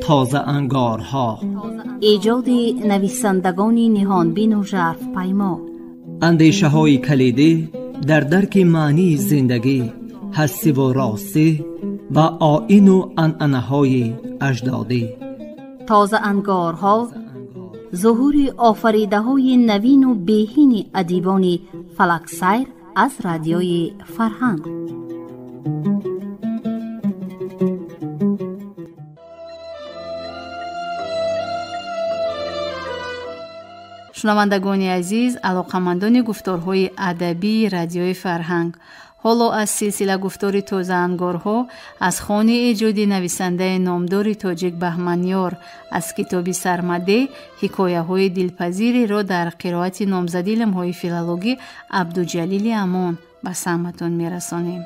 تازه انگارها، ایجاد نویسندگان نهانبین و ژرف پیما، اندیشه های کلیدی در درک معنی زندگی، هستی و راستی و آیین و عنعنه های اجدادی. تازه انگارها، ظهور آفریده های نوین و بهین ادیبان فلک سیر از رادیوی فرهنگ. شنوندگان عزیز، علاقمندان گفتارهای ادبی رادیوی فرهنگ، حالا از سلسله گفتار تازه انگارها از خوان ایجادی نویسنده نامدار تاجیک بهمنیار از کتاب سرمده حکایه های دلپذیری را در قرائت نامزد علم‌های فیلولوژی عبدالجلیل امان به سمعتان میرسانیم.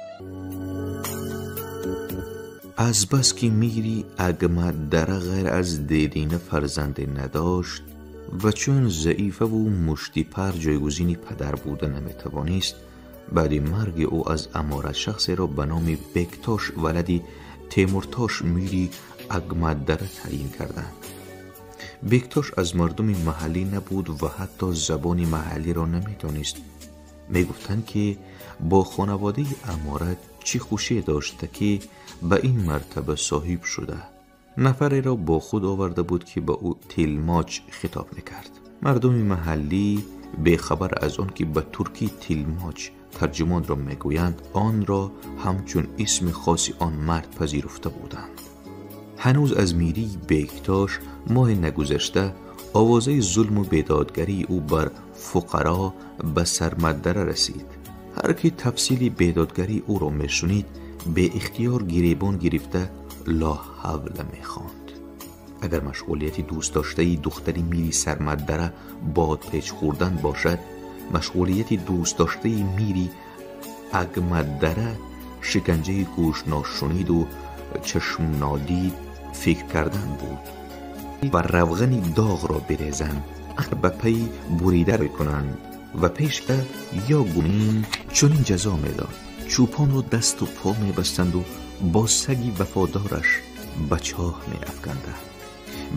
از بس که میری اگمد در غیر از دیدین فرزند نداشت و چون ضعیفه و مشتی پر جایگزین پدر بوده نمیتوانست، بعد مرگ او از امارت شخصی را به نام بکتاش ولدی تیمورتاش میری اگمدره تعیین کردند. بکتاش از مردم محلی نبود و حتی زبان محلی را نمیدانست. میگفتند که با خانواده امارت چی خوشی داشته که به این مرتبه صاحب شده. نفری را با خود آورده بود که به او تیلماچ خطاب میکرد. مردم محلی بخبر از آن که به ترکی تیلماچ ترجمان را میگویند، آن را همچون اسم خاصی آن مرد پذیرفته بودند. هنوز از میری بکتاش ماه نگذشته آوازه ظلم و بیدادگری او بر فقرا به سرمدره رسید. هر که تفصیل بیدادگری او را میشنید به اختیار گریبان گرفته لا حول میخواند. اگر مشغولیتی دوست داشته دختری میری سرمدره باد پیچ خوردن باشد، مشغولیتی دوست داشته میری اگمدره شکنجه گوش ناشنید و چشم نادید فکر کردن بود و روغن داغ را بریزند، به پی بریده بکنند و پیش یا گونین چون جزا میداد. چوپان رو دست و پا میبستند و با سگی وفادارش به چاه میافکندند.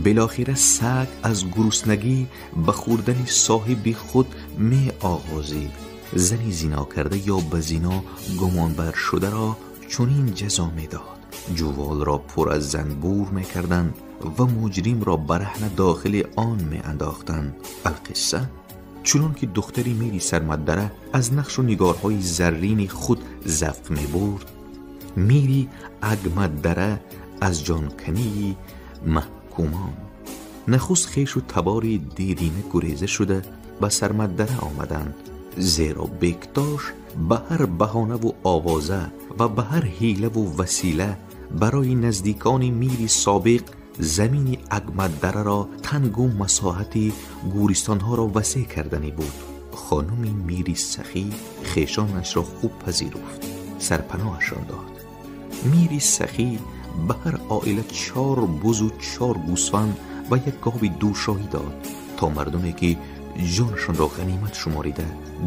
بالاخره سگ از گرسنگی به خوردن صاحب خود می آغازید. زنی زنا کرده یا به زنا گمانبر شده را چنین جزا میداد. جوال را پر از زنبور میکردند و مجرم را برهنه داخل آن میانداختند. القصه چنان که دختری میری سرمدره از نقش و نگارهای زرین خود ذوق میبرد، میری اگمدره از جانکنی محکومان نخست خیش و تبار دیرینه گریزه شده به سرمدره آمدند، زیرا بکتاش به هر بهانه و آوازه و به هر حیله و وسیله برای نزدیکان میری سابق زمین اگمدره را تنگ و مساحت گورستانها را وسیع کردنی بود. خانم میری سخی خیشانش را خوب پذیرفت، سرپناهشان داد. میری سخی به هر عائله 4 بز و 4 گوسفند و 1 گاو دوشاهی داد تا مردمی که جانشان را غنیمت شماریده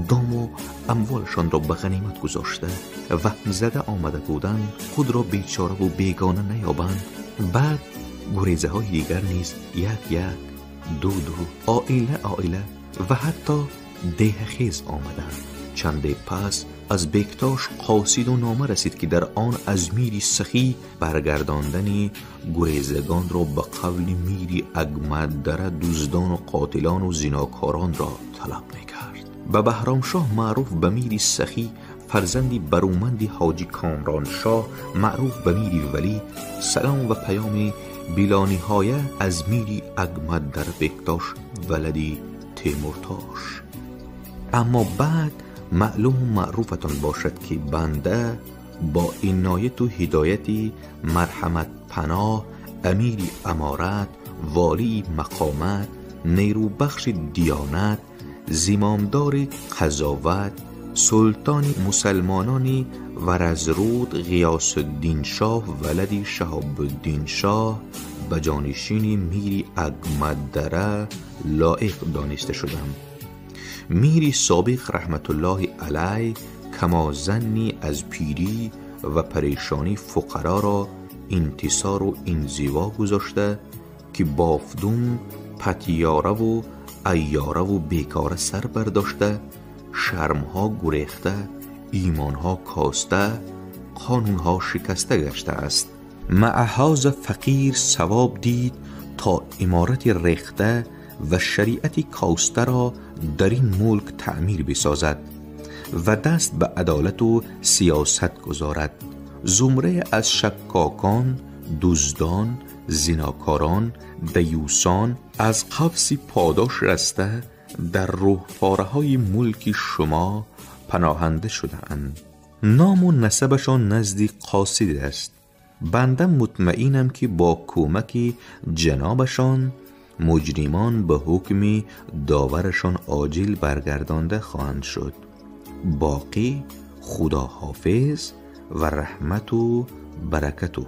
دام و اموالشان را به غنیمت گذاشته وهم زده آمده بودند خود را بیچاره و بیگانه نیابند. بعد گریزه های دیگر نیز 1 2 عائله و حتی دیهخیز آمدند. چنده پس از بکتاش قاصد و نامه رسید که در آن از میری سخی برگرداندن گریزگان را به قول میری اگمدره دزدان و قاتلان و زناکاران را طلب میکرد. به بهرامشاه معروف به میری سخی فرزندی برومندی حاجی کامران شاه معروف به میری ولی سلام و پیام بیلانی های از میری اگمدره بکتاش ولدی تیمورتاش. اما بعد معلوم و معروفتان باشد که بنده با عنایت و هدایتی مرحمت پناه امیری امارت، والی مقامت، نیرو بخش دیانت، زمامدار قضاوت، سلطان مسلمانانی ورزرود غیاث الدین شاه ولدی شهاب الدین شاه به جانشین میری اگمدره لایق دانسته شدم. میری سابق رحمت الله علیه کمازنی از پیری و پریشانی فقرا را انتصار و انزوا گذاشته که بافدون پتیاره و ایاره و بیکاره سر برداشته، شرمها گریخته، ایمانها کاسته، قانونها شکسته گشته است. معهاز فقیر ثواب دید تا امارت ریخته و شریعت کاسته را در این ملک تعمیر بسازد و دست به عدالت و سیاست گذارد. زمره از شکاکان، دزدان، زناکاران، دیوسان از قفس پاداش رسته در روحپاره های ملک شما پناهنده شده اند. نام و نسبشان نزد قاصد است. بنده مطمئنم که با کمک جنابشان مجرمان به حکم داورشان عاجل برگردانده خواهند شد. باقی خدا حافظ و رحمت و برکته.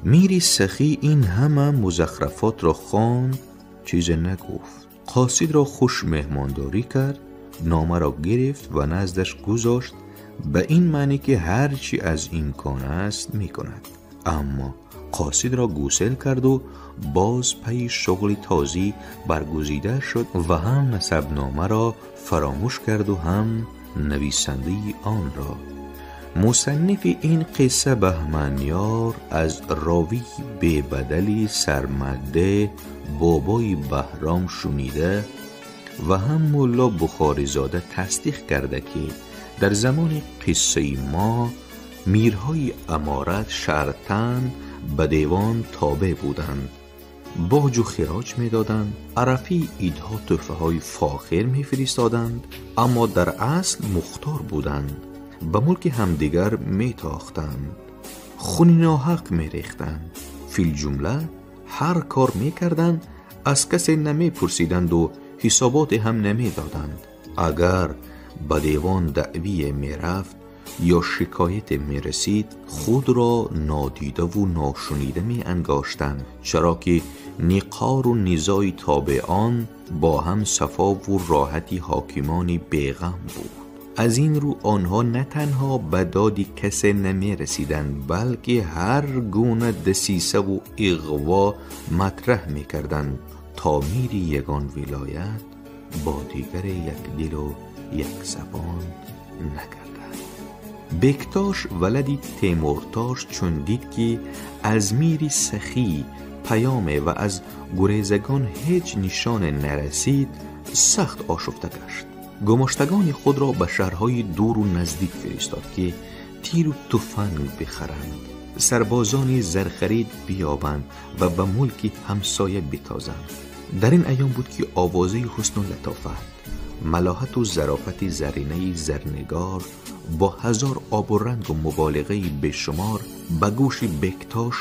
میر سخی این همه مزخرفات را خواند، چیز نگفت. قاصد را خوش مهمانداری کرد، نامه را گرفت و نزدش گذاشت، به این معنی که هرچی از امکان است می کند. اما قاصد را گسل کرد و باز پی شغل تازی برگزیده شد و هم نسبنامه را فراموش کرد و هم نویسنده آن را. مصنف این قصه بهمنیار از راوی به بدلی سرمده بابای بهرام شنیده و هم مولا بخاری زاده تصدیق کرده که در زمان قصه ما میرهای امارت شرطاً به دیوان تابع بودند، باج و خراج می دادند، عرفی ایدها تحفه های فاخر می فرستادند، اما در اصل مختار بودند، به ملک همدیگر می تاختند، خون ناحق می ریختند، فی الجمله هر کار می کردند، از کسی نمی پرسیدند و حسابات هم نمی دادند. اگر به دیوان دعوی می رفت یا شکایت می رسید، خود را نادیده و ناشنیده می انگاشتند، چرا که نقار و نزاع تابعان با هم صفا و راحتی حاکمانی بیغم بود. از این رو آنها نه تنها به دادی کسی نمی رسیدند، بلکه هر گونه دسیسه و اغوا مطرح می کردند تا میری یگان ولایت با دیگر یک دل و یک زبان نگردد. بکتاش ولدی تیمورتاش چون دید که از میری سخی پیامه و از گریزگان هیچ نشان نرسید، سخت آشفته گشت. گماشتگان خود را به شهرهای دور و نزدیک فرستاد که تیر و تفنگ بخرند، سربازانی زرخرید بیابند و به ملک همسایه بتازند. در این ایام بود که آوازه حسن و لطافت، ملاحت و ظرافت زرینه زرنگار با هزار آب و رنگ و مبالغه بشمار به گوش بکتاش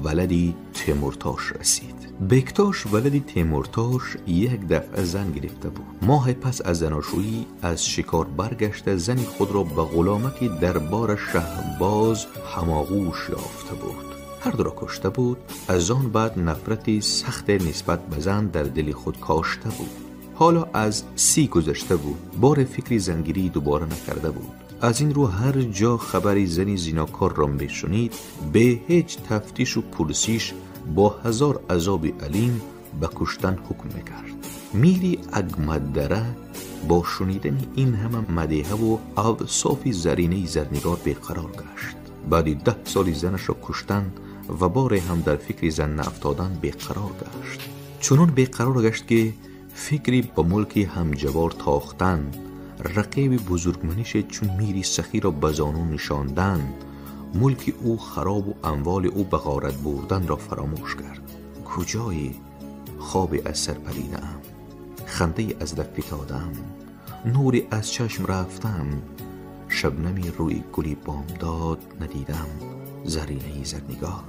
ولدی تیمورتاش رسید. بکتاش ولدی تیمورتاش یک دفعه زن گرفته بود. ماه پس از زناشویی از شکار برگشته زنی خود را به غلامکی دربار شهباز هماغوش یافته بود. هر دو را کشته بود. از آن بعد نفرتی سخت نسبت به زن در دل خود کاشته بود. حالا از 30 گذشته بود. بار فکری زنگیری دوباره نکرده بود. از این رو هر جا خبری زنی زیناکار را میشنید، به هیچ تفتیش و پرسیش با هزار عذاب علیم به کشتن حکم میکرد. میری اگمددره با شنیدن این همه مدیحه و اوصاف زرینه زرنگار بیقرار گشت. بعد 10 سال زنش را کشتن و بار هم در فکر زن نافتادن بیقرار گشت. چنان بیقرار گشت که فکری به ملک همجوار تاختن، رقیب بزرگمنش چون میری سخی را به زانو نشاندن، ملک او خراب و اموال او به غارت بردن را فراموش کرد. کجای خواب از سر پریدم، خنده از لب فتادم، نوری از چشم رفتم، شبنمی روی گلی بامداد ندیدم، زرینه زرنگار.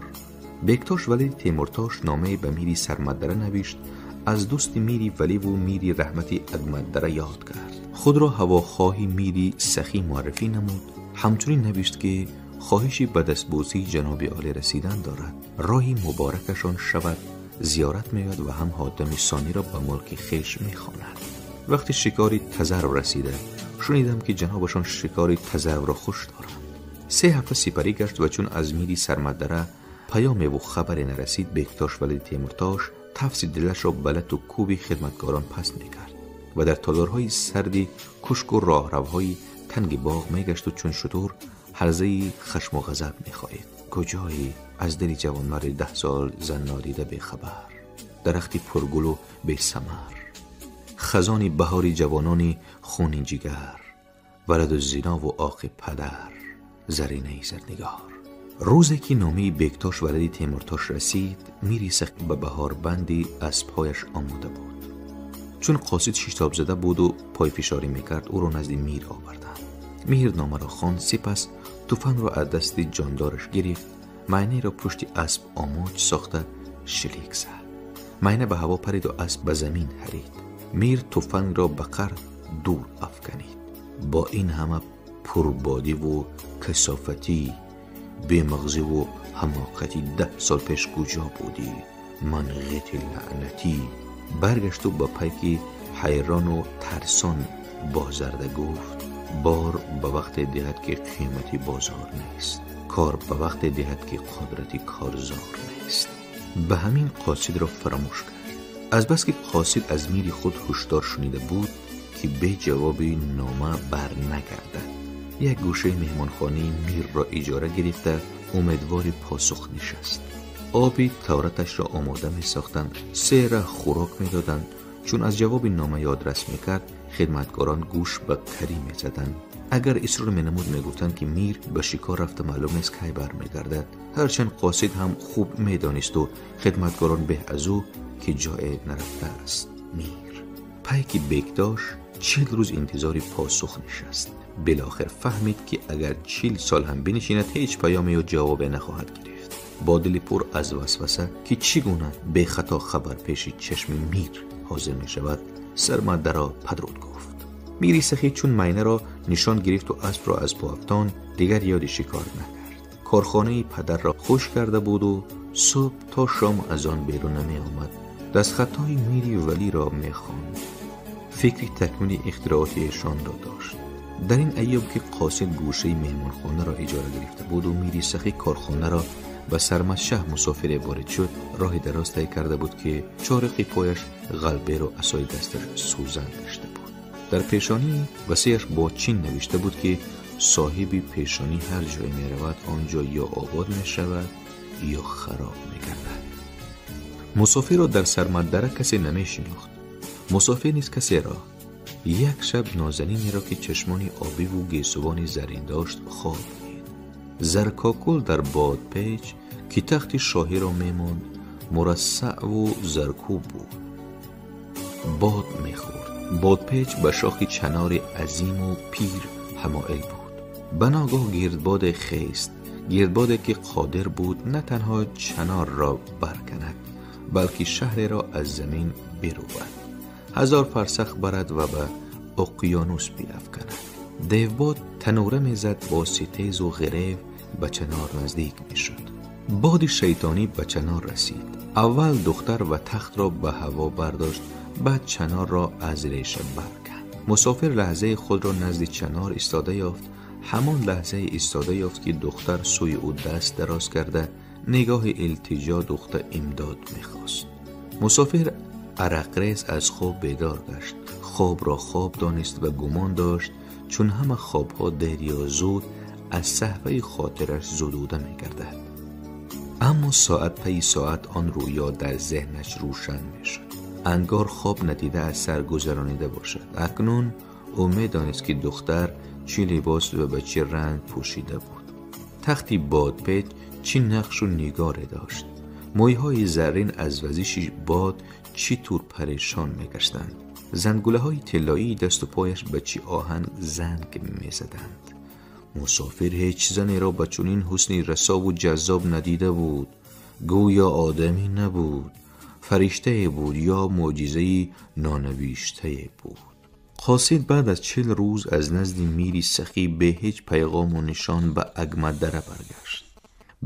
بکتاش ولی تیمورتاش نامه به میری سرمدره نوشت، از دوست میری ولی و میری رحمتی اگمددره یاد کرد. خود را هواخواهی میری سخی معرفی نمود. همچنین نوشت که خواهشی به دستبوسی جناب عالی رسیدن دارد، راهی مبارکشان شود، زیارت می‌آید و هم حاتم ثانی را به ملک خویش می‌خواند. وقتی شکاری تزر رسیده، شنیدم که جنابشان شکاری تزر را خوش دارند. 3 هفته سپری گشت و چون از میری سرمدره پیام و خبری نرسید، بکتاش ولدی تیمورتاش تفس دلش را بلت و کوبی خدمتگاران پس میکرد و در تالارهای سردی کشک و راهروهای تنگ باغ میگشت و چون شتر هرزهی خشم و غضب میخواهید. کجایی از دلی جوانمرد 10 سال زن نادیده بیخبر، درختی پرگل و بی ثمر، خزانی بهاری جوانانی خونین جگر، ولد و زنا و آق پدر، زرینه زرنگار. روزی که نامه بکتاش ولدی تیمورتاش رسید، میری سخت به بهار بندی از پایش آماده بود. چون قاصد شیشتاب زده بود و پای فشاری میکرد، او را نزد میر آوردند. میر نامه را خواند، سپس تفنگ را از دست جاندارش گرفت، معنی را پشت اسب آماج ساخته شلیک زد. معنی به هوا پرید و اسب به زمین پرید. میر تفنگ را به قر دور افکنید. با این همه پربادی و کثافتی، بی مغزی و حماقتی 10 سال پیش کجا بودی؟ من غیت لعنتی. برگشت و با پیکی حیران و ترسان بازرده گفت: بار به وقت دهد که قیمتی بازار نیست، کار به وقت دهد که قدرتی کارزار نیست. به همین قاصد را فراموش کرد. از بس که قاصد از میر خود هشدار شنیده بود که به جواب نامه بر نگردد، یک گوشه مهمانخانه میر را اجاره گرفته امیدوار پاسخ نشست. آبی تورتش را آماده می ساختند، 3 ره خوراک می دادند. چون از جواب نامه یادرس می کرد، خدمتگاران گوش به کری می زدند. اگر اصرار می نمود می گفتند که میر به شکار رفته، معلوم نیست کی بر می گردد. هرچند قاصد هم خوب می دانست و خدمتگاران به از او که جای نرفته است. میر پای که بکتاش 40 روز انتظاری پاسخ نشست. بالاخره فهمید که اگر 40 سال هم بنشیند هیچ پیامی و جواب نخواهد گرفت. با دل پر از وسوسه که چگونه به خطا خبر پیش چشم میر حاضر می شود، سرمده را پدرود گفت. میری سخی چون مینه را نشان گرفت و اسب را از پا افتاند، دیگر یاد شکار نکرد. کارخانه پدر را خوش کرده بود و صبح تا شام از آن بیرون نمی آمد. دست خطای میری ولی را می خواند. فکری تکمیل اختراعاتیشان را داشت. در این ایام که قاصد گوشه مهمانخانه را اجاره گرفته بود و میری سخی کارخانه را به سرمدشه مسافر وارد شد، راه دراز طی کرده بود که چارق پایش غلبه و عصای دستش سوزن داشته بود. در پیشانی وسیعش با چین نوشته بود که صاحبی پیشانی هر جای می رود آنجا یا آباد می شود یا خراب می گردد. مسافر را در سرمدره کسی نمی شناخت. مسافر نیست کسی را. یک شب نازنینی را که چشمانی آبی و گیسوانی زرین داشت خواب دید. زرکاکل در بادپیچ که تخت شاهی را میماند مرصع و زرکوب بود. باد میخورد. بادپیچ به شاخی چنار عظیم و پیر حمائل بود. بناگاه گردباد خیست، گردبادی که قادر بود نه تنها چنار را برکند بلکه شهر را از زمین برود، 1000 فرسخ برد و به اقیانوس بیفکند. دیوباد تنوره میزد با ستیز و غریو به چنار نزدیک میشد. باد شیطانی به چنار رسید. اول دختر و تخت را به هوا برداشت، بعد چنار را از ریشه برکند. مسافر لحظه خود را نزد چنار ایستاده یافت. همان لحظه ایستاده یافت که دختر سوی او دست دراز کرده نگاه التجا دختر امداد میخواست. مسافر عرقریز از خواب بیدار گشت. خواب را خواب دانست و گمان داشت چون همه خوابها دیر یا زود از صحبه خاطرش زدوده میگردد. اما ساعت پی ساعت آن رویا در ذهنش روشن میشد. انگار خواب ندیده از سر گذرانیده باشد. اکنون او میدانست که دختر چه لباس و به چه رنگ پوشیده بود. تختی بادپیچ چه نقش و نگاره داشت. مویهای زرین از وزش باد چی طور پریشان میگشتند. زنگوله های طلایی دست و پایش به چی آهن زنگ میزدند. مسافر هیچ زنی را به چنین حسنی رسا و جذاب ندیده بود. گویا آدمی نبود، فرشته بود یا معجزه نانوشته بود. قاصد بعد از 40 روز از نزد میری سخی به هیچ پیغام و نشان به اگمدره برگشت.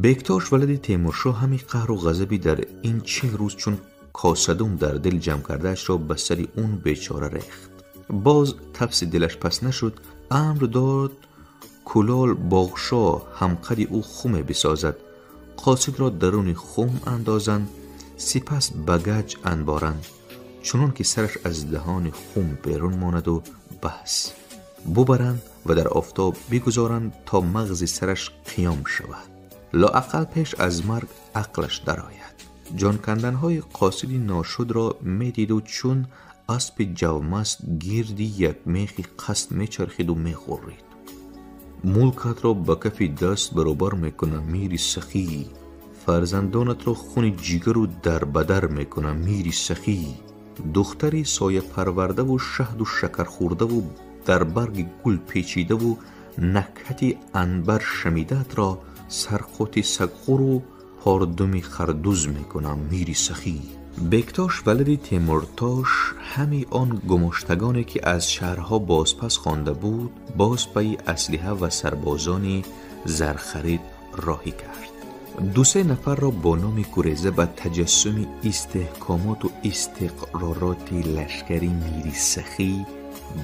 بکتاش ولد تیمورشاه همی قهر و غضبی در این 40 روز چون کاسدون در دل جمع کردهش را به سر اون بیچاره ریخت. باز تفس دلش پس نشد. امر داد کلال باغشاه همقدی او خومه بسازد. قاصد را درون خم اندازند، سپس بگج انبارند، چنان که سرش از دهان خم بیرون ماند و بس ببرند و در آفتاب بگذارند تا مغز سرش قیام شود. لااقل پیش از مرگ عقلش درآید. جان کندنهای قاصدی ناشد را میدید و چون اسب جومست گیردی یک میخی قصد میچرخید و میخورید. ملکت را به کف دست برابر میکنم میری سخی، فرزندانت را خون جگر و در بدر میکنم میری سخی. دختری سایه پرورده و شهد و شکر خورده و در برگ گل پیچیده و نکهتی عنبر شمیدت را سرخوتی سگخور و پاردمی خردوز میکنم میری سخی. بکتاش ولد تیمورتاش همی آن گمشتگانی که از شهرها بازپس خوانده بود باز پی اسلحه و سربازانی زرخرید راهی کرد. 2-3 نفر را با نام گریزه و تجسم استحکامات و استقرارات لشکری میری سخی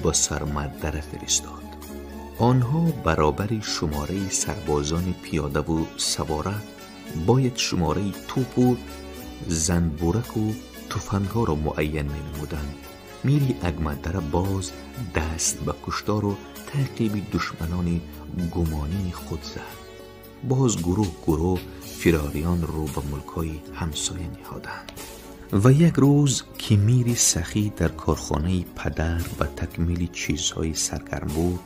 با سرمدره فرستاد. آنها برابر شماره سربازان پیاده و سواره باید شماره توپ و زنبورک و تفنگ‌ها را معین می‌نمودند. میری اگمدره باز دست به کشتار و تعقیب دشمنان گمانی خود زد. باز گروه فراریان رو به ملکای همسایه نهادند. و یک روز که میری سخی در کارخانه پدر به تکمیل چیزهای سرگرم بود،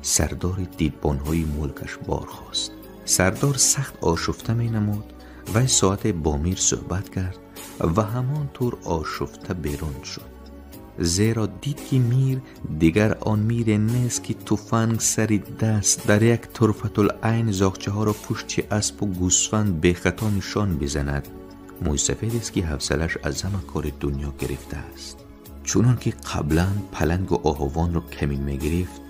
سردار دیدبانهای ملکش برخاست. سردار سخت آشفته می نمود و ساعت با میر صحبت کرد و همانطور آشفته بیرون شد، زیرا دید که میر دیگر آن میر نیست که تفنگ سر دست در یک طرفت العین زاغچه ها را پشت اسب و گوسفند به خطا نشان بزند. موی سفید است که حوصلش از همه کار دنیا گرفته است. چونان که قبلا پلنگ و آهوان را کمین می گرفت،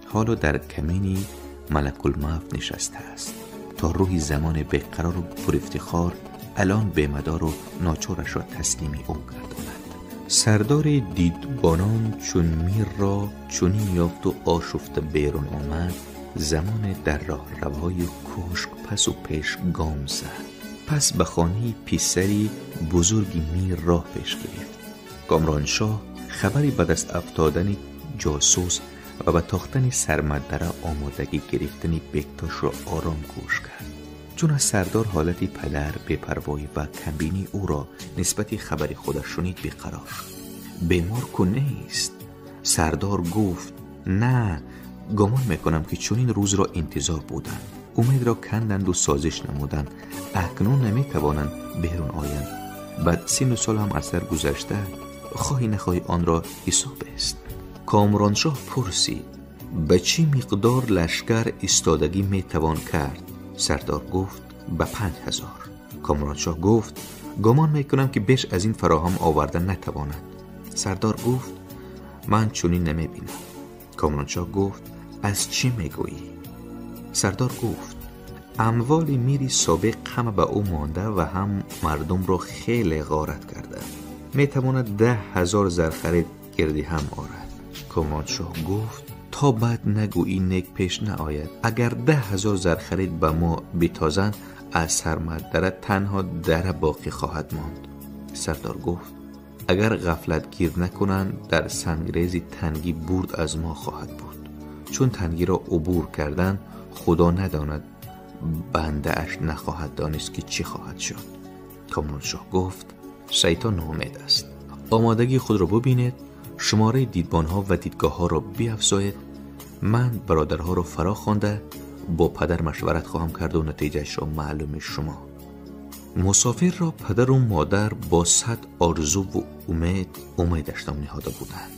حالا در کمینی ملک الموت نشسته است تا روحی زمان بیقرار و پر افتخار الان به مدار و ناچارش را تسلیم او گرداند. سردار دیدبانان چون میر را چنین یافت و آشفته بیرون آمد، زمان در راه روهای کوشک پس و پیش گام زد. پس به خانه پسری بزرگی میر راه پیش گرفت. کامرانشاه خبری به دست افتادن جاسوس و به تاختن سرمدره آمادگی گرفتن بکتاش را آرام گوش کرد. چون از سردار حالتی پدر بی‌پروایی و کمبینی او را نسبت خبری خودش شنید بیقرار شد. بیمار که نیست. سردار گفت نه، گمان میکنم که چون این روز را انتظار بودند، امید را کندند و سازش نمودند، اکنون نمیتوانند بیرون آیند. بعد 3 سال هم از سر گذشته، خواهی نخواهی آن را حساب است. کامرانشاه پرسید به چی مقدار لشکر ایستادگی میتوان کرد؟ سردار گفت به 5000. کامرانشاه گفت گمان میکنم که بیش از این فراهم آوردن نتواند. سردار گفت من چنین نمیبینم. کامرانشاه گفت از چی میگویی؟ سردار گفت اموال میری سابق هم به او مانده و هم مردم را خیلی غارت کرده، میتواند 10,000 زرخرید گردی هم آرد. کامرانشاه گفت تا بعد نگویی نیک پیش نآید. اگر 10,000 زرخرید به ما بتازند، از سرمدره تنها در باقی خواهد ماند. سردار گفت اگر غفلت گیر نکنند، در سنگریزی تنگی برد از ما خواهد بود. چون تنگی را عبور کردن، خدا نداند بنده اش نخواهد دانست که چی خواهد شد. کامرانشاه گفت شیطان ناامید است. آمادگی خود را ببینید، شماره دیدبانها و دیدگاه ها را بیفزایید. من برادرها را فرا خوانده با پدر مشورت خواهم کرد و نتیجهش را معلوم شما. مسافر را پدر و مادر با 100 آرزو و امیدش نهاده بودند.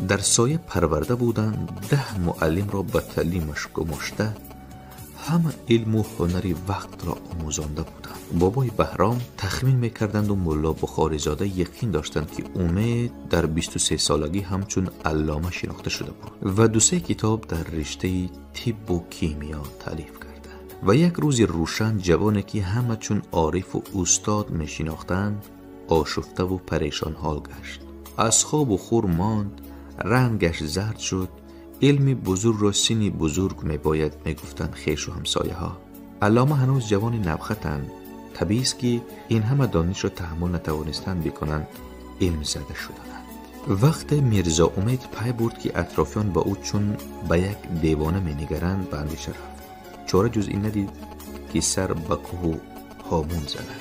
در سایه پرورده بودند. 10 معلم را به تعلیمش گماشته، همه علم و هنری وقت را آموزانده بودند. بابای بهرام تخمین میکردند و ملا بخاری زاده یقین داشتند که امید در 23 سالگی همچون علامه شناخته شده بود و 2-3 کتاب در رشته طب و کیمیا تالیف کرده. و یک روز روشن جوانی که همه چون عارف و استاد میشناختند آشفته و پریشان حال گشت. از خواب و خور ماند، رنگش زرد شد. علم بزرگ را سینی بزرگ میباید میگفتند خیش و همسایه ها. علامه هنوز جوانی نوخطند. طبیعی است که این همه دانش را تحمل نتوانستند بکنند، علم زده شدند. وقت میرزا امید پی برد که اطرافیان با او چون به یک دیوانه می نگرند به اندیشه رفت. چاره جز این ندید که سر به کوه و هامون زدند.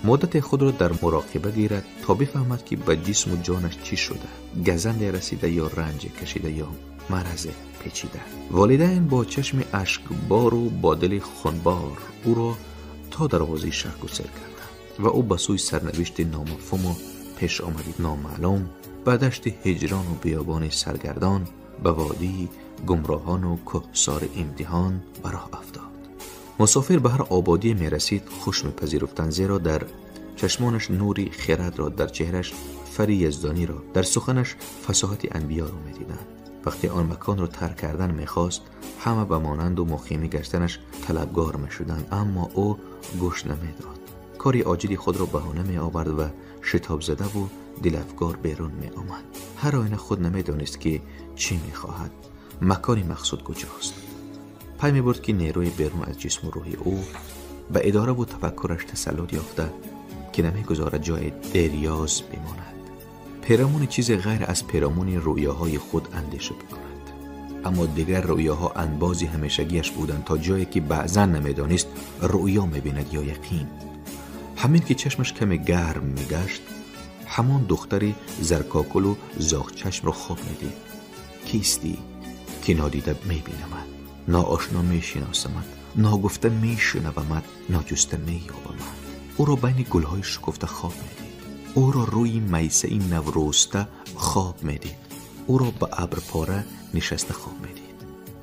مدت خود را در مراقبه گیرد تا بفهمد که به جسم و جانش چی شده، گزند رسیده یا رنج کشیده یا مرض پیچیده. والدین با چشم اشکبار و با دل خونبار او را تا دروازه شهر گسل کردند و او به سوی سرنوشت نامفهوم و پیش آمدی نامعلوم، به دشت هجران و بیابان سرگردان، به وادی گمراهان و کوهسار امتحان به راه افتاد. مسافر به هر آبادی می رسید خوش می پذیرفتند، زیرا در چشمانش نوری خرد را، در چهرش فری یزدانی را، در سخنش فصاحت انبیا را می دیدند. وقتی آن مکان را ترک کردن می خواست، همه به مانند و مقیم گشتنش طلبگار می شدند، اما او گوش نمی داد. کاری عاجلی خود را بهانه می آورد و شتاب زده و دلافگار بیرون می آمد. هر آینه خود نمی دانست که چی می خواهد، مکان مقصود کجاست. پی می برد که نیروی بیرون از جسم و روح او به اداره و تفکرش تسلط یافته که نمی گذارد جای دریاز بماند. پیرامون چیز غیر از پیرامون رویاهای خود اندیشه بکند. اما دیگر رویاها انبازی همیشگیش بودند تا جایی که بعضا نمیدانست رویا می‌بیند یا یقین. همین که چشمش کمی گرم میگشت، همان دختری زرکاکل و زاغ چشم را خواب میدید. کیستی که نادیده میبینمد، ناآشنا میشناسمد، ناگفته میشنومد، ناجسته مییابمد. او را بین گلهای شکفته خواب میدید. او را روی میسه نورسته خواب میدید. او را به ابرپاره نشسته خواب میدید.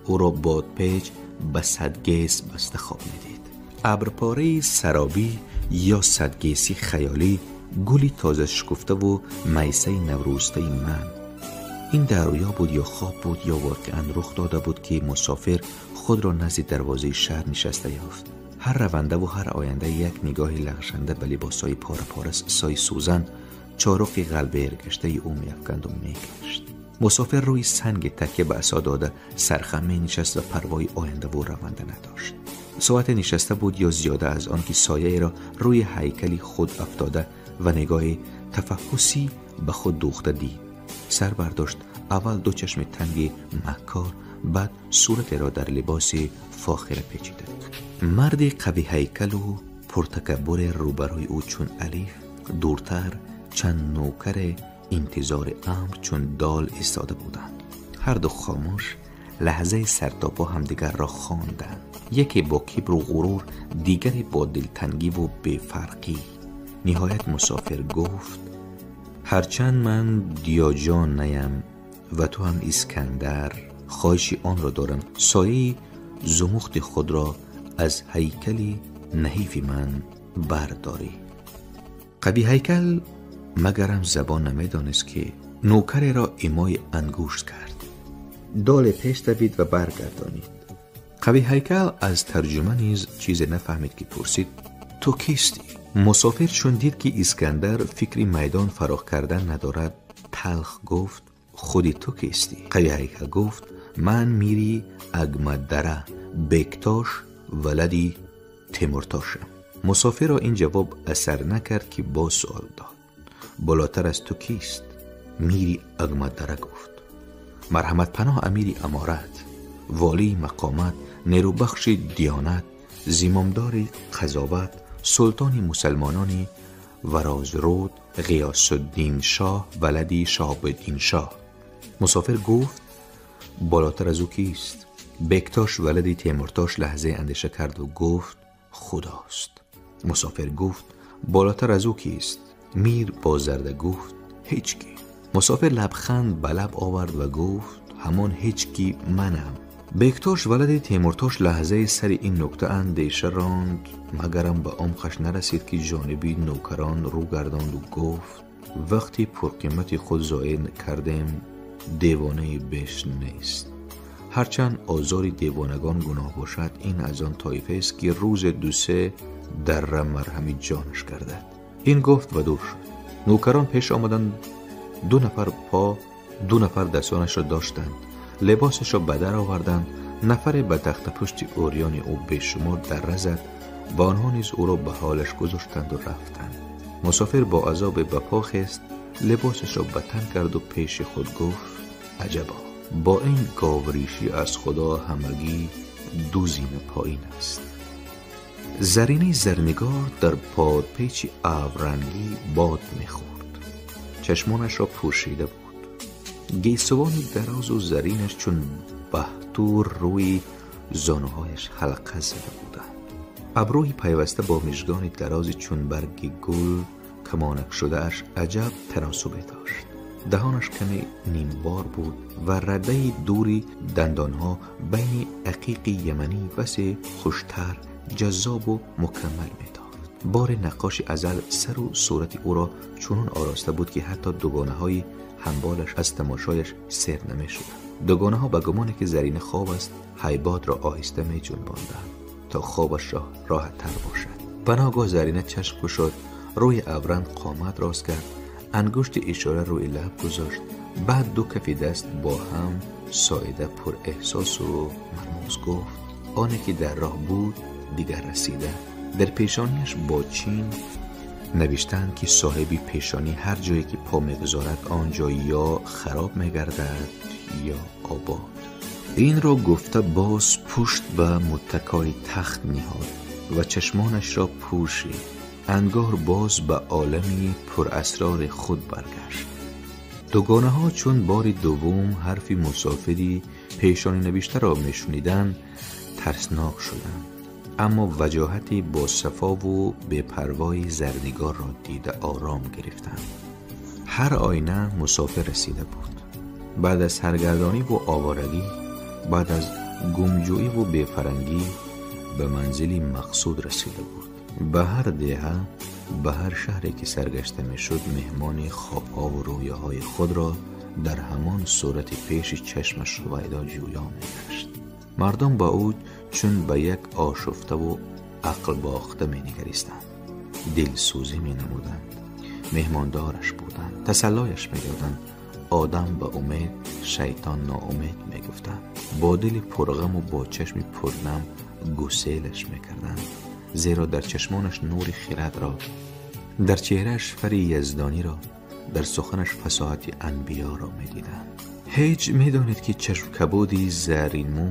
او را بادپیچ به صدگیس بسته خواب میدید. ابرپاره سرابی یا صدگیسی خیالی، گلی تازه شکفته و میسه نورسته من. این در رویا بود یا خواب بود یا واقعا رخ داده بود که مسافر خود را نزد دروازه شهر نشسته یافت. هر رونده و هر آینده یک نگاه لغشنده به لباسای پاره پاره سای سوزن چارق قلب ارگشته او می‌افکند و می‌کشت. مسافر روی سنگ تکیه به عصا داده سرخم نشست و پروای آینده و رونده نداشت. ساعت نشسته بود یا زیاده از آن که سایه را روی هیکلی خود افتاده و نگاه تفحصی به خود دوخته دید. سر برداشت، اول دو چشم تنگ مکار، بعد صورت را در لباس فاخر پیچیده. مرد قوی هیکل و پرتکبر روبروی او چون الف، دورتر چند نوکر انتظار امر چون دال ایستاده بودند. هر دو خاموش لحظه سر تا پا همدیگر را خواندند. یکی با کبر و غرور، دیگری با دلتنگی و بی‌فرقی. نهایت مسافر گفت: هرچند من دیاجان نیم و تو هم اسکندر، خواهشی آن را دارم سایه زمخت خود را از هیکلی نحیف من برداری. قوی هیکل مگرم زبان نمیدانست که نوکر را ایمای انگشت کرد. دال پیش دوید و برگردانید. قوی هیکل از ترجمه نیز چیز نفهمید که پرسید: تو کیستی؟ مسافر چون دید که اسکندر فکری میدان فراخ کردن ندارد، تلخ گفت: خودی تو کیستی؟ قوی هیکل گفت: من میری اگمدره بکتاش ولدی تیمورتاشم. مسافر را این جواب اثر نکرد که با سوال داد: بالاتر از تو کیست؟ میری اگمدره گفت: مرحمت پناه امیر امارت، والی مقامت، نیروبخش دیانت، زمامدار قضاوت، سلطان مسلمانان ورازرود، غیاث الدین شاه ولدی شهاب الدین شاه. مسافر گفت: بالاتر از او کیست؟ بکتاش ولدی تیمورتاش لحظه اندیشه کرد و گفت: خداست. مسافر گفت: بالاتر از او کیست؟ میر با زرده گفت: هیچکی. مسافر لبخند به لب آورد و گفت: همان هیچکی منم. بکتاش ولد تیمورتاش لحظه سر این نکته اندیشه راند، مگرم به عمقش نرسید که جانبی نوکران رو گرداند و گفت: وقتی پرقیمت خود ضایع کردیم، دیوانه بیش نیست. هرچند آزار دیوانگان گناه باشد، این از آن طایفه است که روز دوسه در مرهم جانش گردد. این گفت و دور شد. نوکران پیش آمدند. 2 نفر پا، 2 نفر دستانش را داشتند. لباسش را بدر آوردند. نفر به تخت پشت اوریان او بیشمار در زد و آنها نیز او را به حالش گذاشتند و رفتند. مسافر با عذاب به پا خست، لباسش را به تن کرد و پیش خود گفت عجبا، با این گاوریشی از خدا همگی دو زین پایین است. زرینه زرنگار در پادپیچ ابررنگی باد می‌خورد، چشمانش را پوشیده بود. گیسوانی دراز و زرینش چون بهتور روی زانوهایش حلقه زده بودند. ابروی پیوسته با مژگان درازی چون برگ گل کمانک شده اش عجب تناسبی داشت. دهانش کمی نیمبار بود و رده دوری دندانها بین عقیق یمنی بسی خوشتر، جذاب و مکمل می‌داد. بار نقاش ازل سر و صورت او را چنان آراسته بود که حتی دوگانه های همبالش از تماشایش سیر نمی‌شد. دوگانه ها به گمانی که زرین خواب است هیباد را آهسته می جنباندند تا خوابش را راحت تر باشد. بناگاه زرینه چشم گشاد، روی ابرند قامت راست کرد، انگشت اشاره روی لب گذاشت، بعد دو کف دست با هم سایده پر احساس و مرموز گفت آنی که در راه بود دیگر رسیده. در پیشانیش با چین نوشتند که صاحبی پیشانی هر جایی که پا میگذارد آنجا یا خراب میگردد یا آباد. این را گفته باز پشت به متکای تخت نهاد و چشمانش را پوشید، انگار باز به عالمی پر اسرار خود برگشت. دوگانه ها چون بار دوم حرفی مسافری پیشانی نوشته را میشنیدند ترسناک شدند، اما وجاهتی با صفا و بی‌پروای زرنگار را دیده آرام گرفتند. هر آینه مسافر رسیده بود. بعد از سرگردانی و آوارگی، بعد از گمجویی و بی‌فرنگی به منزلی مقصود رسیده بود. به هر دهه، به هر شهری که سرگشته میشد مهمان خوابها و رویاهای خود را در همان صورت پیش چشمش رویدا جویا میگشت. مردم با او چون به یک آشفته و عقل باخته می نگریستند، دلسوزی می نمودند، مهماندارش بودند، تسلایش می دادند. آدم به امید، شیطان ناامید می گفتند. با دل پرغم و با چشم پرنم گسیلش می کردند، زیرا در چشمانش نور خرد را، در چهرهش فر یزدانی را، در سخنش فصاحت انبیا را می دیدند. هیچ می دانید که چشم کبودی زرین مو،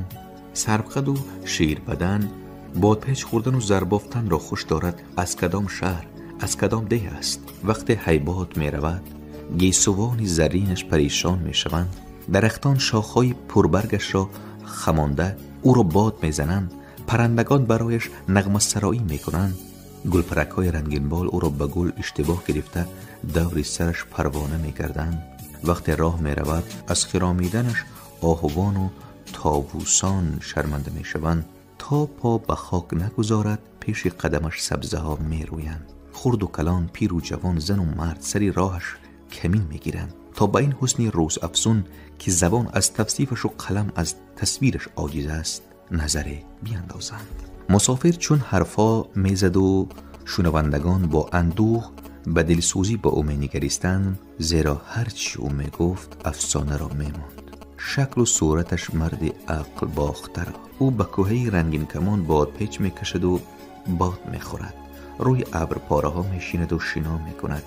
سربقد و شیر بدن، بادپیچ خوردن و زربافتن را خوش دارد از کدام شهر، از کدام ده است. وقتی هیباد می رود گیسوان زرینش پریشان می شوند، درختان شاخهای پربرگش را خمانده او را باد می زنند، پرندگان برایش نغمه سرایی می کنند، گلپرک های رنگین بال او را به گل اشتباه گرفته دور سرش پروانه می کردند. وقتی راه می رود از خرامیدنش آهوان و طاووسان شرمنده می شوند، تا پا به خاک نگذارد پیش قدمش سبزه ها می رویند. خرد و کلان، پیر و جوان، زن و مرد سری راهش کمین می گیرند تا به این حسن روز افزون که زبان از توصیفش و قلم از تصویرش عاجز است نظری بیاندازند. مسافر چون حرفا می زد و شنوندگان با اندوه به دلسوزی با او می نگریستند، زیرا هرچی او می گفت افسانه را می ماند. شکل و صورتش مرد عقل باخته را. او به کوهی رنگین کمان بادپیچ می کشد و باد می خورد، روی ابر پاره ها می شیند و شنا می کند.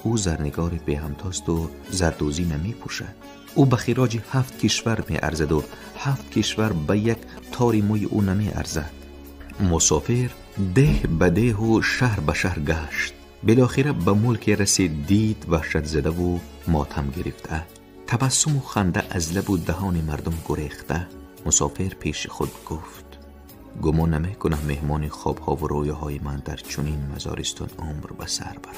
او زرنگار به همتاست و زردوزی نمی پوشد. او به خراج 7 کشور می ارزد و 7 کشور به یک تاری موی او نمی ارزد. مسافر ده به ده و شهر به شهر گشت، بالاخره به ملک رسید، دید وحشت زده و ماتم گرفته، تبسم و خنده از لب و دهان مردم گریخته. مسافر پیش خود گفت گمان نمی کنم مهمان خوابها و رویاهای من در چنین مزارستان عمر به سر برد.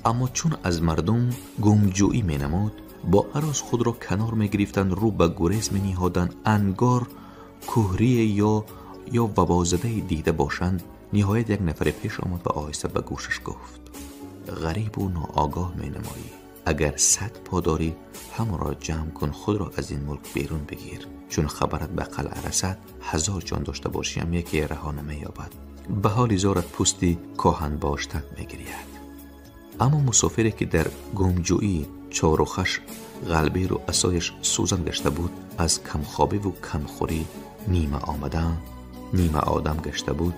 اما چون از مردم گمجویی می نمود، با هراس خود را کنار می گرفتند، رو به گریز می نهادند، انگار کهری یا وبازده دیده باشند. نهایت یک نفر پیش آمد و آهسته به گوشش گفت غریب و ناآگاه می نمایی، اگر 100 پا داری همون را جمع کن، خود را از این ملک بیرون بگیر، چون خبرت به قلعه رسد 1000 جان داشته باشیم یکی رها نمی یابد. به حال زارت پوستی کاهن باشتن می گرید. اما مسافری که در گمجویی چارخش قلبی رو اسایش سوزن گشته بود، از کمخوابی و کمخوری نیمه آمدن نیمه آدم گشته بود،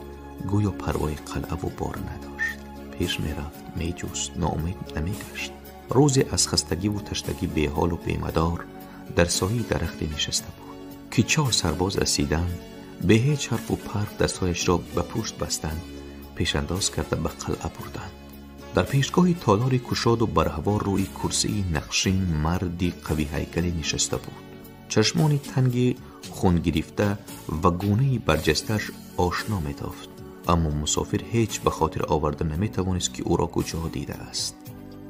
گویا پروای قلعه و بار نداشت. پیش می رفت، می جست، ناامید نمی گشت. روزی از خستگی و تشنگی بی حال و بی مدار در سایه درختی نشسته بود که 4 سرباز رسیدند، به هیچ حرف و پرت دستایش را به پشت بستند، پیش انداز کرده به قلعه بردند. در پیشگاه تالاری کشاد و برهوار روی کرسی نقشین مردی قوی هیکلی نشسته بود. چشمانی تنگی خون گرفته و گونه‌ای برجستش آشنا می‌تافت، اما مسافر هیچ به خاطر آورده نمی‌توانست که او را کجا دیده است.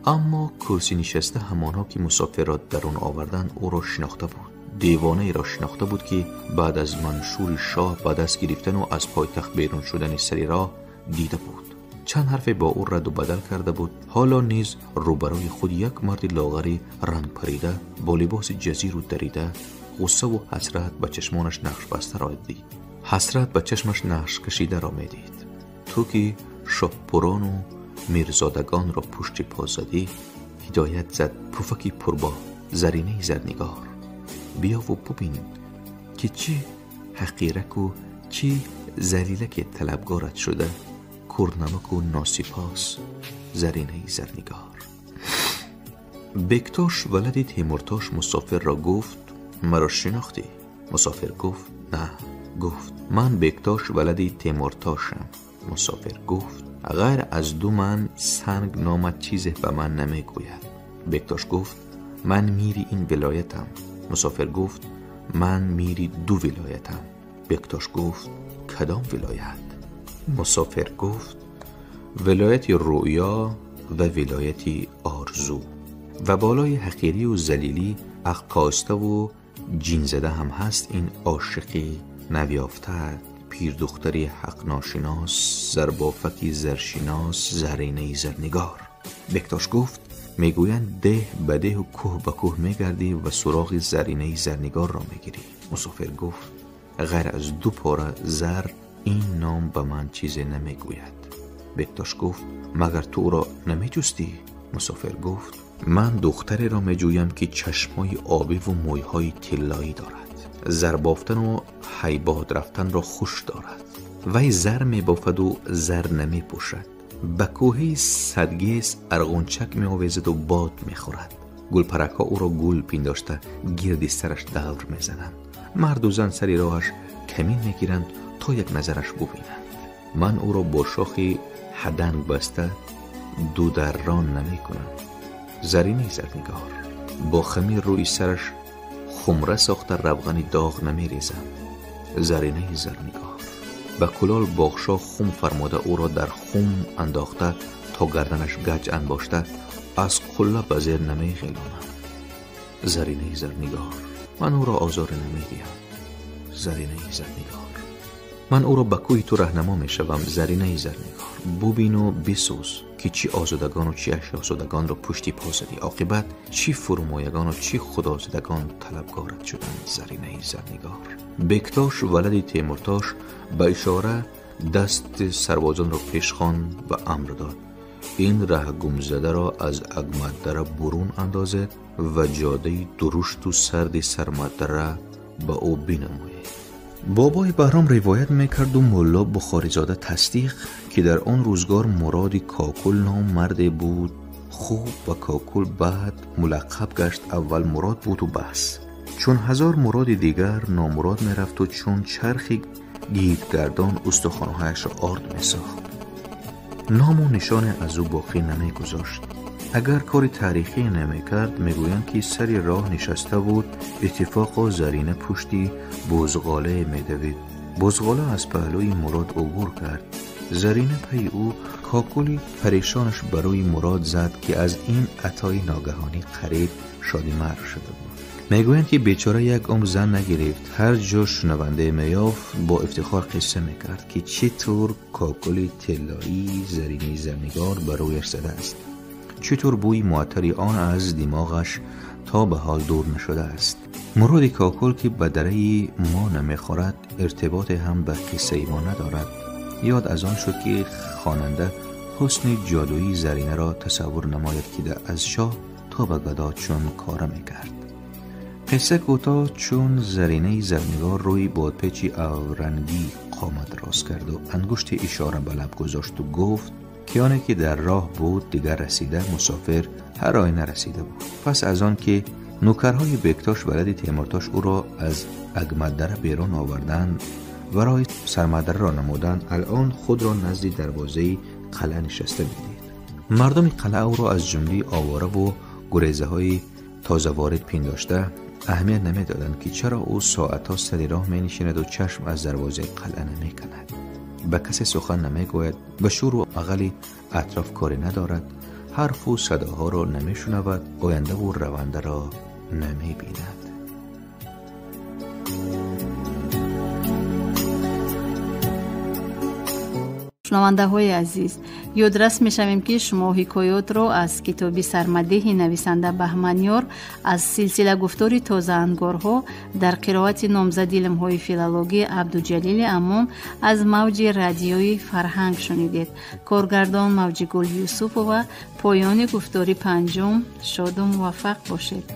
اما کرسی نشسته همانا که مسافر را درون آوردن او را شناخته بود. دیوانه ای را شناخته بود که بعد از منشور شاه به دست گرفتن و از پایتخت بیرون شدن سری را دیده بود. چند حرف با او رد و بدل کرده بود. حالا نیز روبروی خود یک مرد لاغری رنگ پریده با لباس جزیر و دریده غصه و حسرت به چشمانش نقش بسته را دید. حسرت به چشمش نقش کشیده را می دید. تو که شاهپوران و میرزادگان را پشت پا زدی، هدایت زد پفکی پربا زرینه زرنگار. بیا و ببین که چی حقیرک و چی ذلیلک طلبگارت شده، کرنمک و ناسپاس زرینه زرنگار. بکتاش ولد تیمورتاش مسافر را گفت مرا شناختی؟ مسافر گفت نه. گفت من بکتاش ولد تیمورتاشم. مسافر گفت غیر از 2 من سنگ نامت چیزی به من نمی گوید. بکتاش گفت من میری این ولایتم. مسافر گفت من میری 2 ولایتم. بکتاش گفت کدام ولایت؟ مسافر گفت ولایت رؤیا و ولایت آرزو. و بالای حقیری و ذلیلی عقل کاسته و جین زده هم هست این عاشقی نویافته، پیر دختری حق ناشناس، زربافکی زرشناس، زرینه زرنگار. بکتاش گفت میگویند ده به ده و کوه به کوه میگردی و سراغ زرینه زرنگار را میگیری. مسافر گفت غیر از 2 پاره زر این نام به من چیزی نمیگوید. بکتاش گفت مگر تو را نمیجستی؟ مسافر گفت من دختری را میجویم که چشمای آبی و مویهای طلایی دارد، زر بافتن و حیباد رفتن را خوش دارد. وی زر میبافد و زر نمیپوشد. به کوهی صدگیس ارغنچک میآویزد و باد میخورد. گل پرکا او را گل پینداشته گردی سرش دور میزنند. مرد و زن سری راهش کمین میگیرند تا یک نظرش ببینند. من او را با شاخی حدنگ بسته 2 دران نمی کنم. زرینه زرنگار با خمیر روی سرش خمره ساخته روغنی داغ نمی ریزم. زرینه زرنگار به کلال باغشا خم فرماده او را در خم انداخته تا گردنش گچ انباشته از قله به زیر نمی غلانم. زرینه زرنگار من او را آزار نمی دیم. زرینه زرنگار من او را به کوی تو رهنما می شوم. زرینه زرنگار ببین و بسوز که چی آزادگان و چی شاهزادگان را پشتی پا زدی، عاقبت چی فرومایگان و چی خدازدگان طلبگارت شدند. زرینه زرنگار. بکتاش ولد تیمورتاش به اشاره دست سربازان را پیش خواند و امر داد این ره گمزده را از اگمدره برون اندازد و جاده درشت و سرد سرمدره به او بنماید. بابای بهرام روایت میکرد و مولا بخاریزاده تصدیق که در آن روزگار مراد کاکل نام مرد بود خوب و کاکل بعد ملقب گشت اول مراد بود و بس، چون 1000 مراد دیگر نامراد میرفت و چون چرخی گیدگردان استخوانهایش را آرد میساخت. نام و نشان از او باقی نمیگذاشت. اگر کاری تاریخی نمیکرد میگویند که سری راه نشسته بود، اتفاقا زرینه پشتی بزغاله میدوید. بزغاله از پهلوی مراد عبور کرد. زرینه پی او کاکلی پریشانش برای مراد زد که از این عطای ناگهانی قریب شادی مرگ شده بود. میگویند که بیچاره یک عمر زن نگرفت. هر جا شنونده میافت با افتخار قصه میکرد که چطور کاکلی طلایی زرینه زرنگار برایش زده است، چطور بوی معطری آن از دماغش تا به حال دور نشده است. مراد کاکل که به دره ما نمیخورد ارتباط هم به قصه ما ندارد. یاد از آن شد که خواننده حسن جادویی زرینه را تصور نماید که از شاه کوتاه به گدا چون کار میکرد. قصه کوتاه چون زرینه زرنگار روی بادپیچی آورنگی قامت راست کرد و انگشت اشاره به لب گذاشت و گفت که آنه که در راه بود دیگر رسیده، مسافر هر آینه رسیده بود. پس از آن که نوکرهای بکتاش بلد تیمورتاش او را از اگمدره بیرون آوردند و راه سرمدره را نمودند، الان خود را نزد دروازه قلعه نشسته می‌دید. مردم قلعه او را از جمله آواره و گریزه های تازه وارد پنداشته اهمیت نمی‌دادند که چرا او ساعت‌ها سر راه می‌نشیند و چشم از دروازه قلعه نمی‌کند. به کسی سخن نمی‌گوید، به شور و عقل اطراف کاری ندارد، حرف و صداها را نمی‌شنود، آینده و رونده را نمی‌بیند. شنونده های عزیز، یادرس می شویم که شما حکایات را از کتابی سرمدهی نویسنده بهمنیار از سلسله گفتاری تازه انگارها در قرائت نامزد علم‌های فیلولوژی عبدالجلیل امام از موج رادیوی فرهنگ شنیدید. کارگردان موجی گل یوسف و پایان گفتاری پنجم. شاد و موفق باشید.